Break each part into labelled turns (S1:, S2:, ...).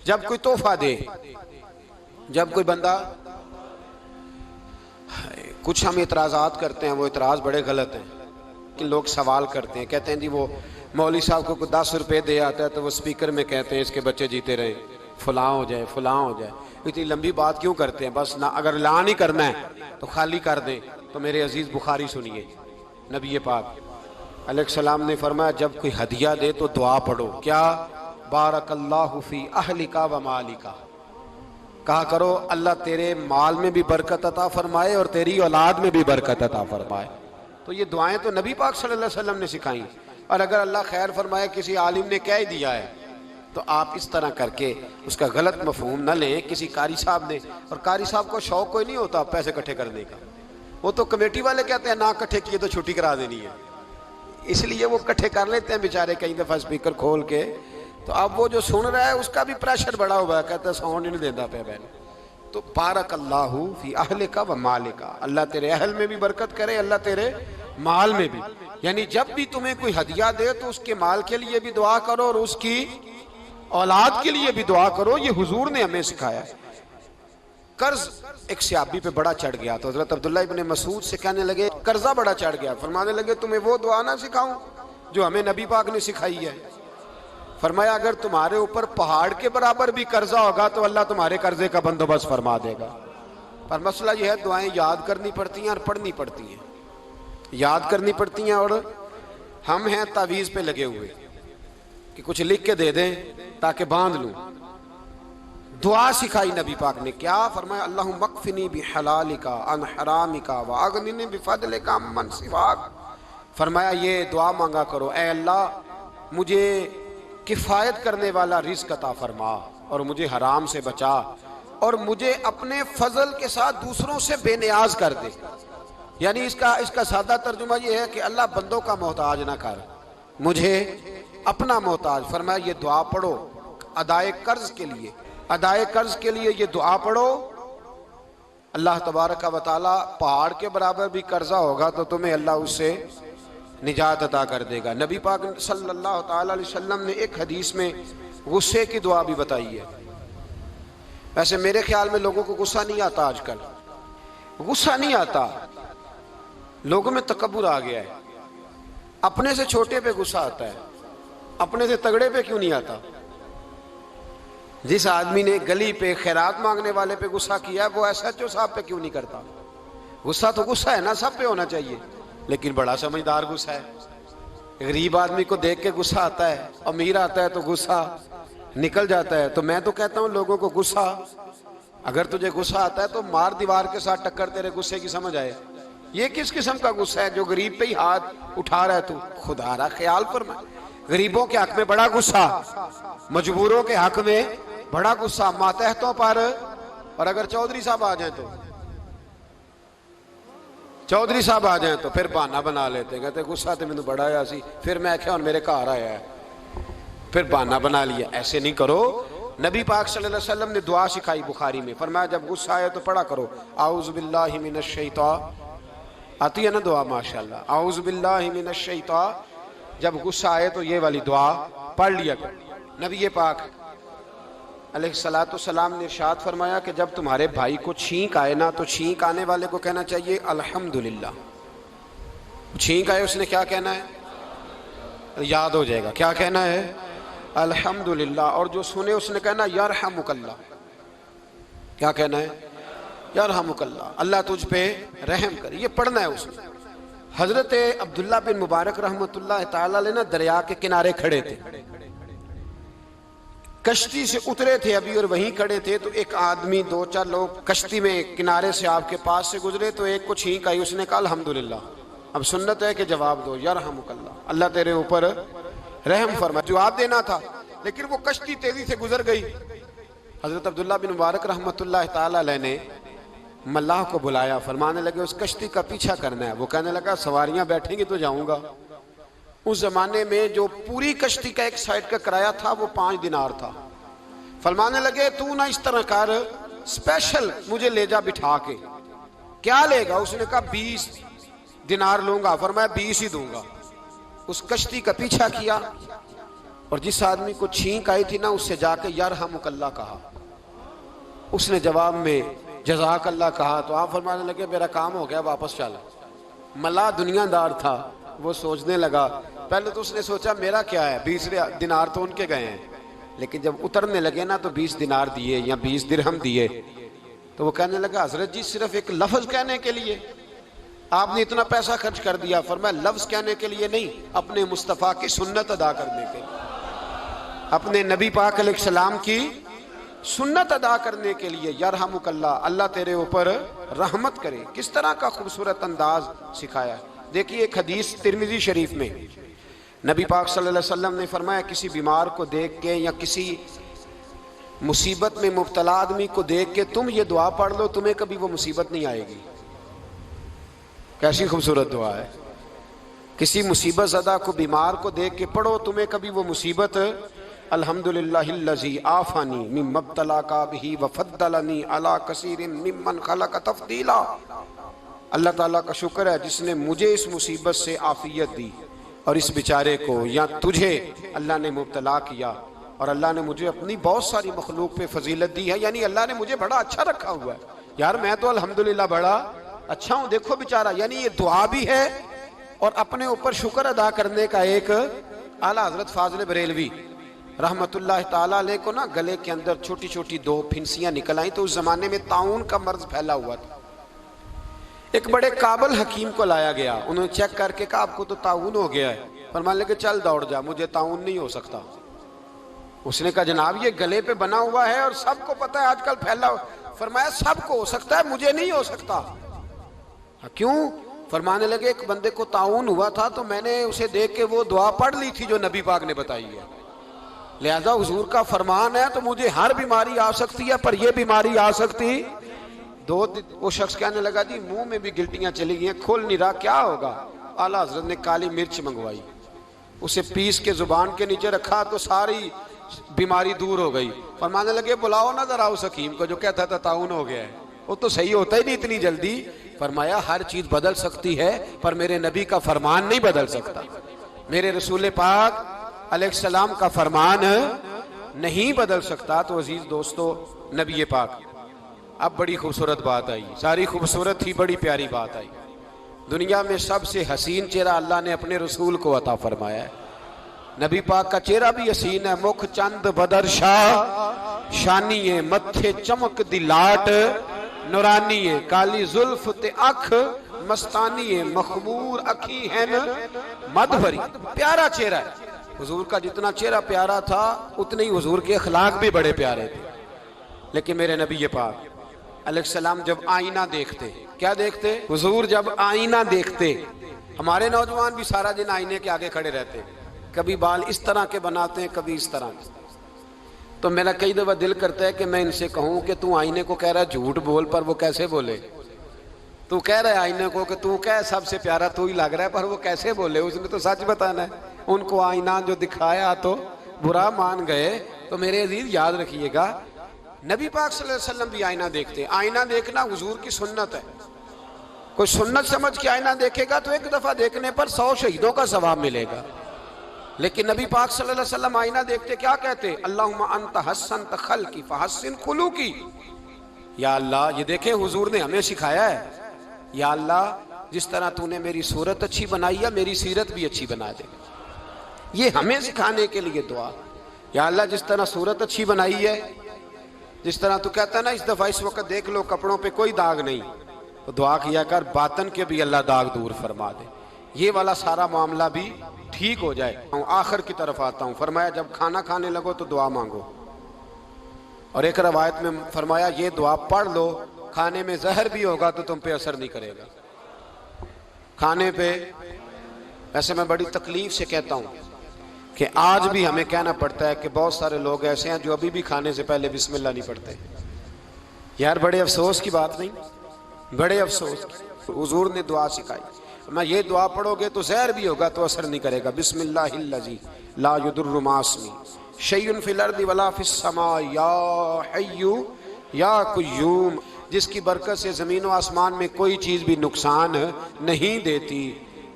S1: जब कोई तोहफा दे, जब कोई बंदा, कुछ हम इतराज़ात करते हैं, वो इतराज़ बड़े गलत हैं कि लोग सवाल करते हैं, कहते हैं जी वो मौलवी साहब को 10 रुपये दे आता है तो वो स्पीकर में कहते हैं इसके बच्चे जीते रहे, फलां हो जाए फलां हो जाए। इतनी लंबी बात क्यों करते हैं? बस ना, अगर ऐलान ही करना है तो खाली कर दें। तो मेरे अजीज़ बुखारी सुनिए, नबी पाक अलैहिस्सलाम ने फरमाया जब कोई हदिया दे तो दुआ पढ़ो, क्या? बारकल्लाहु फी अहलिका व मालिका, कहा करो अल्लाह तेरे माल में भी बरकत अता फरमाए और तेरी औलाद में भी बरकत अता फरमाए। तो ये दुआएं तो नबी पाक सल्लल्लाहु अलैहि वसल्लम ने सिखाई। और अगर अल्लाह खैर फरमाए किसी आलिम ने कह दिया है तो आप इस तरह करके उसका गलत मफहूम न लें। किसी कारी साहब ने, और कारी साहब को शौक कोई नहीं होता पैसे इकट्ठे करने का, वो तो कमेटी वाले कहते हैं ना इकट्ठे किए तो छुट्टी करा देनी है, इसलिए वो इकट्ठे कर लेते हैं बेचारे कई दफ़ा स्पीकर खोल के। तो अब वो जो सुन रहा है उसका भी प्रेशर बढ़ा हुआ है, कहता है साउंड नहीं देता पे बहन। तो बारकल्लाहु फी अहलिका व मालिका, अल्लाह तेरे अहल में भी बरकत करे, अल्लाह तेरे माल में भी। यानी जब भी तुम्हें कोई हदिया दे तो उसके माल के लिए भी दुआ करो और उसकी औलाद के लिए भी दुआ करो। ये हुजूर ने हमें सिखाया है। कर्ज एक सहाबी पे बड़ा चढ़ गया तो हजरत अब्दुल्ला इब्ने मसूद से कहने लगे कर्जा बड़ा चढ़ गया, फरमाने लगे तुम्हें वो दुआ ना सिखाऊं जो हमें नबी पाक ने सिखाई है? फरमाया अगर तुम्हारे ऊपर पहाड़ के बराबर भी कर्जा होगा तो अल्लाह तुम्हारे कर्जे का बंदोबस्त फरमा देगा। पर मसला यह है दुआएं याद करनी पड़ती हैं और पढ़नी पड़ती हैं, याद करनी पड़ती हैं। और हम हैं तावीज़ पे लगे हुए कि कुछ लिख के दे दें ताकि बांध लूं। दुआ सिखाई नबी पाक ने, क्या फरमाया? अल्लाहुम्मा मक्फिनी बिहलालिका अन हरामिका व अगनिनी बिफदलिका अम्मन सिवाक। फरमाया ये दुआ मांगा करो, ऐ अल्लाह मुझे किफ़ायत करने वाला रिज़्क़ अता फरमा और मुझे हराम से बचा और मुझे अपने फजल के साथ दूसरों से बेनियाज कर दे। यानी इसका सादा तर्जुमा ये है कि अल्लाह बंदों का मोहताज ना कर, मुझे अपना मोहताज। फरमाया ये दुआ पढ़ो अदाए कर्ज के लिए, अदाए कर्ज के लिए ये दुआ पढ़ो। अल्लाह तबारक व तआला पहाड़ के बराबर भी कर्जा होगा तो तुम्हें अल्लाह उससे निजात अता कर देगा। नबी पाक सल्लल्लाहु ताला अलैहि वसल्लम ने एक हदीस में गुस्से की दुआ भी बताई है। वैसे मेरे ख्याल में लोगों को गुस्सा नहीं आता, आजकल गुस्सा नहीं आता, लोगों में तकब्बुर आ गया है। अपने से छोटे पे गुस्सा आता है, अपने से तगड़े पे क्यों नहीं आता? जिस आदमी ने गली पे खैरात मांगने वाले पे गुस्सा किया वो एसएचओ साहब पे क्यों नहीं करता? गुस्सा तो गुस्सा है ना, सब पे होना चाहिए, लेकिन बड़ा समझदार गुस्सा है। गरीब आदमी को देख के गुस्सा आता है, अमीर आता है तो गुस्सा निकल जाता है। तो मैं तो कहता हूँ लोगों को गुस्सा, अगर तुझे गुस्सा आता है तो मार दीवार के साथ टक्कर, तेरे गुस्से की समझ आए। ये किस किस्म का गुस्सा है जो गरीब पे ही हाथ उठा रहा है तू? खुदा रा ख्याल फरमा। गरीबों के हक में बड़ा गुस्सा, मजबूरों के हक में बड़ा गुस्सा, मातहतों पर। और अगर चौधरी साहब आ जाए तो, चौधरी साहब आ जाए तो फिर बहाना बना लेते, कहते गुस्सा तो मैंने बड़ा आया सी, फिर मैं क्या मेरे घर आया है, फिर बहाना बना लिया। ऐसे नहीं करो। नबी पाक सल्लल्लाहु अलैहि वसल्लम ने दुआ सिखाई बुखारी में, फरमाया जब गुस्सा आए तो पढ़ा करो आऊज़ु बिल्लाहि मिनश शैतान, आती है ना दुआ माशाल्लाह, आऊज़ु बिल्लाहि मिनश शैतान। जब गुस्सा आए तो ये वाली दुआ पढ़ लिया करो। नबी पाक अलैहिस्सलातु वस्सलाम ने इरशाद फरमाया कि जब तुम्हारे भाई को छींक आए ना तो छींक आने वाले को कहना चाहिए अल्हम्दुलिल्लाह। छींक आए उसने क्या कहना है? याद हो जाएगा, क्या कहना है? अल्हम्दुलिल्लाह। और जो सुने उसने कहना यरहमुकल्लाह। क्या कहना है? यरहमुकल्लाह, अल्लाह तुझ पे रहम करे। ये पढ़ना है उसने। हजरत अब्दुल्ला बिन मुबारक रहमतुल्लाह ताला अलैह ना दरिया के किनारे खड़े थे, कश्ती से उतरे थे अभी और वहीं खड़े थे। तो एक आदमी, दो चार लोग कश्ती में किनारे से आपके पास से गुजरे तो एक को छींक आई, उसने कहा अल्हम्दुलिल्लाह। अब सुन्नत है कि जवाब दो यरहमुकल्लाह, अल्लाह तेरे ऊपर रहम फरमा। जवाब देना था लेकिन वो कश्ती तेजी से गुजर गई। हजरत अब्दुल्ला बिन मुबारक रहमतुल्लाह ताला अलैह ने मल्लाह को बुलाया, फरमाने लगे उस कश्ती का पीछा करना है। वो कहने लगा सवारियां बैठेंगी तो जाऊंगा। उस जमाने में जो पूरी कश्ती का एक साइड का किराया था वो 5 दिनार था। फरमाने लगे तू ना इस तरह कर, स्पेशल मुझे ले जा बिठा के। क्या लेगा? उसने कहा 20 दिनार लूंगा। फरमाया 20 ही दूंगा। उस कश्ती का पीछा किया और जिस आदमी को छींक आई थी ना, उससे जाके यरहमुकल्लाह कहा। उसने जवाब में जज़ाकल्लाह कहा तो आप फरमाने लगे मेरा काम हो गया, वापस चला। मल्ला दुनियादार था, वो सोचने लगा, पहले तो उसने सोचा मेरा क्या है, 20 दिनार तो उनके गए हैं, लेकिन जब उतरने लगे ना तो 20 दिनार दिए या 20 दिरहम दिए, तो वो कहने लगा हजरत जी सिर्फ एक लफ्ज कहने के लिए आपने इतना पैसा खर्च कर दिया। फरमाया लफ्ज कहने के लिए नहीं, अपने मुस्तफ़ा की सुन्नत अदा करने के लिए, अपने नबी पाक अलैहिस्सलाम की सुन्नत अदा करने के लिए। यरहमुकल्लाह, अल्लाह तेरे ऊपर रहमत करे। किस तरह का खूबसूरत अंदाज सिखाया। देखिए एक हदीस तिरमिज़ी शरीफ में नबी पाक सल्लल्लाहु अलैहि वसल्लम ने फरमाया, किसी बीमार को देख के या किसी मुसीबत में मुब्तला आदमी को देख के तुम ये दुआ पढ़ लो, तुम्हें कभी वो मुसीबत नहीं आएगी। कैसी खूबसूरत दुआ है। किसी मुसीबत ज़दा को, बीमार को देख के पढ़ो, तुम्हें कभी वो मुसीबत, अल्हम्दुलिल्लाहिल्लज़ी आफ़ानी मिम्मा इब्तलाका बिही व फ़द्दलनी अला कसीरिन मिम्मन खलक़ तफ़दीला। अल्लाह ताला का शुक्र है जिसने मुझे इस मुसीबत से आफियत दी और इस बेचारे को या तुझे अल्लाह ने मुब्तला किया, और अल्लाह ने मुझे अपनी बहुत सारी मखलूक पे फजीलत दी है। यानी अल्लाह ने मुझे बड़ा अच्छा रखा हुआ है। यार मैं तो अल्हम्दुलिल्लाह बड़ा अच्छा हूँ, देखो बेचारा। यानी ये दुआ भी है और अपने ऊपर शुक्र अदा करने का एक आला हजरत फाजिल बरेलवी रहमतुल्लाह ताला अलैह को ना गले के अंदर छोटी छोटी 2 फिंसियां निकल आई। तो उस जमाने में ताउन का मर्ज फैला हुआ था। एक बड़े काबिल हकीम को लाया गया, उन्होंने चेक करके कहा आपको तो ताउन हो गया है। फरमाने लगे चल दौड़ जा, मुझे ताउन नहीं हो सकता। उसने कहा जनाब ये गले पे बना हुआ है और सबको पता है आजकल फैला। फरमाया सबको हो सकता है, मुझे नहीं हो सकता। क्यों? फरमाने लगे एक बंदे को ताउन हुआ था तो मैंने उसे देख के वो दुआ पढ़ ली थी जो नबी पाक ने बताई है, लिहाजा हुजूर का फरमान है तो मुझे हर बीमारी आ सकती है पर यह बीमारी आ सकती। वो शख्स कहने लगा जी मुंह में भी गिल्टियां चली गई, खोल नहीं रहा, क्या होगा? आला हजरत ने काली मिर्च मंगवाई, उसे पीस के जुबान के नीचे रखा तो सारी बीमारी दूर हो गई। फरमाने लगे बुलाओ ना जरा उस हकीम को जो कहता था ताउन हो गया है, वो तो सही होता ही नहीं इतनी जल्दी। फरमाया हर चीज बदल सकती है पर मेरे नबी का फरमान नहीं बदल सकता, मेरे रसूल पाक अलैहिस्सलाम का फरमान नहीं बदल सकता। तो अजीज दोस्तों, नबी पाक, अब बड़ी खूबसूरत बात आई, सारी खूबसूरत थी, बड़ी प्यारी बात आई। दुनिया में सबसे हसीन चेहरा अल्लाह ने अपने रसूल को अता फरमाया है। नबी पाक का चेहरा भी हसीन है। मुख चंद बदर शाह शानी है, मत्थे चमक दी लाट नूरानी है, काली जुल्फ ते अख मस्तानी है, मखमूर अखी है न मद भरी। प्यारा चेहरा है हुजूर का। जितना चेहरा प्यारा था उतने ही हुजूर के अखलाक भी बड़े प्यारे थे। लेकिन मेरे नबी पाक अलैहिस्सलाम जब आईना देखते, क्या देखते? हुजूर जब आईना देखते, हमारे नौजवान भी सारा दिन आईने के आगे खड़े रहते, कभी बाल इस तरह के बनाते हैं कभी इस तरह के। तो मेरा कई दफा दिल करता है कि मैं इनसे कहूं कि तू आईने को कह रहा है झूठ बोल, पर वो कैसे बोले? तू कह रहा है आईने को कि तू क्या सबसे प्यारा तू ही लग रहा है, पर वो कैसे बोले? उसने तो सच बताना है। उनको आईना जो दिखाया तो बुरा मान गए। तो मेरे अजीज याद रखिएगा, नबी पाक सल्लल्लाहु अलैहि वसल्लम भी आईना देखते। आईना देखना हुजूर की सुन्नत है। कोई सुन्नत समझ के आईना देखेगा तो एक दफा देखने पर 100 शहीदों का सवाब मिलेगा। लेकिन नबी पाक सल्लल्लाहु अलैहि वसल्लम आईना देखते क्या कहते? अल्लाहुम्मा अंत हस्सनत खल्की फहस्सिन खुलूकी। या अल्लाह, ये देखे हुजूर ने हमें सिखाया है, या अल्लाह जिस तरह तूने मेरी सूरत अच्छी बनाई है मेरी सीरत भी अच्छी बना दे। ये हमें सिखाने के लिए दुआ। या अल्लाह जिस तरह सूरत अच्छी बनाई है, जिस तरह तू कहता है ना इस दफा इस वक्त देख लो कपड़ों पे कोई दाग नहीं, तो दुआ किया कर बातन के भी अल्लाह दाग दूर फरमा दे, ये वाला सारा मामला भी ठीक हो जाए। आखिर की तरफ आता हूँ। फरमाया जब खाना खाने लगो तो दुआ मांगो, और एक रवायत में फरमाया ये दुआ पढ़ लो, खाने में जहर भी होगा तो तुम पे असर नहीं करेगा। खाने पे ऐसे मैं बड़ी तकलीफ से कहता हूँ कि आज भी हमें कहना पड़ता है कि बहुत सारे लोग ऐसे हैं जो अभी भी खाने से पहले बिस्मिल्लाह नहीं पढ़ते। यार बड़े अफसोस की बात नहीं, बड़े अफसोस की। हुजूर ने दुआ सिखाई, मैं ये दुआ पढ़ोगे तो जहर भी होगा तो असर नहीं करेगा। बिस्मिल्लाहिल्लज़ी ला युदुर्रु मास्मी शैउन फिल अर्दि वला फिस समा या हय्यु या कुय्यूम, जिसकी बरकत से ज़मीन व आसमान में कोई चीज़ भी नुकसान नहीं देती।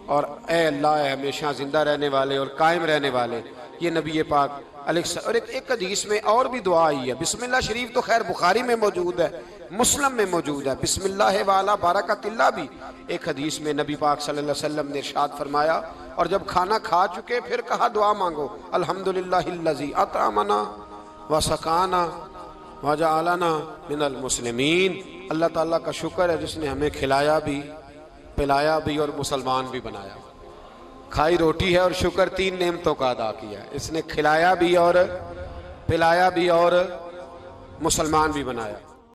S1: और ए अल्लाह, हमेशा ज़िंदा रहने वाले और कायम रहने वाले, ये नबी पाक और एक हदीस में और भी दुआ आई है। बिस्मिल्लाह शरीफ तो खैर बुखारी में मौजूद है, मुस्लिम में मौजूद है। बिस्मिल्लाह वाला बारकतिल्लाह भी एक हदीस में नबी पाक सल्लल्लाहु अलैहि वसल्लम ने इरशाद फरमाया। और जब खाना खा चुके फिर कहा दुआ मांगो, अल्हम्दुलिल्लाहिल्लज़ी अतअमना व सकाना व जअलना मिनल मुस्लिमीन। अल्लाह ताला का शुक्र है जिसने हमें खिलाया भी, पिलाया भी और मुसलमान भी बनाया। खाई रोटी है और शुक्र 3 नेमतों का अदा किया। इसने खिलाया भी और पिलाया भी और मुसलमान भी बनाया।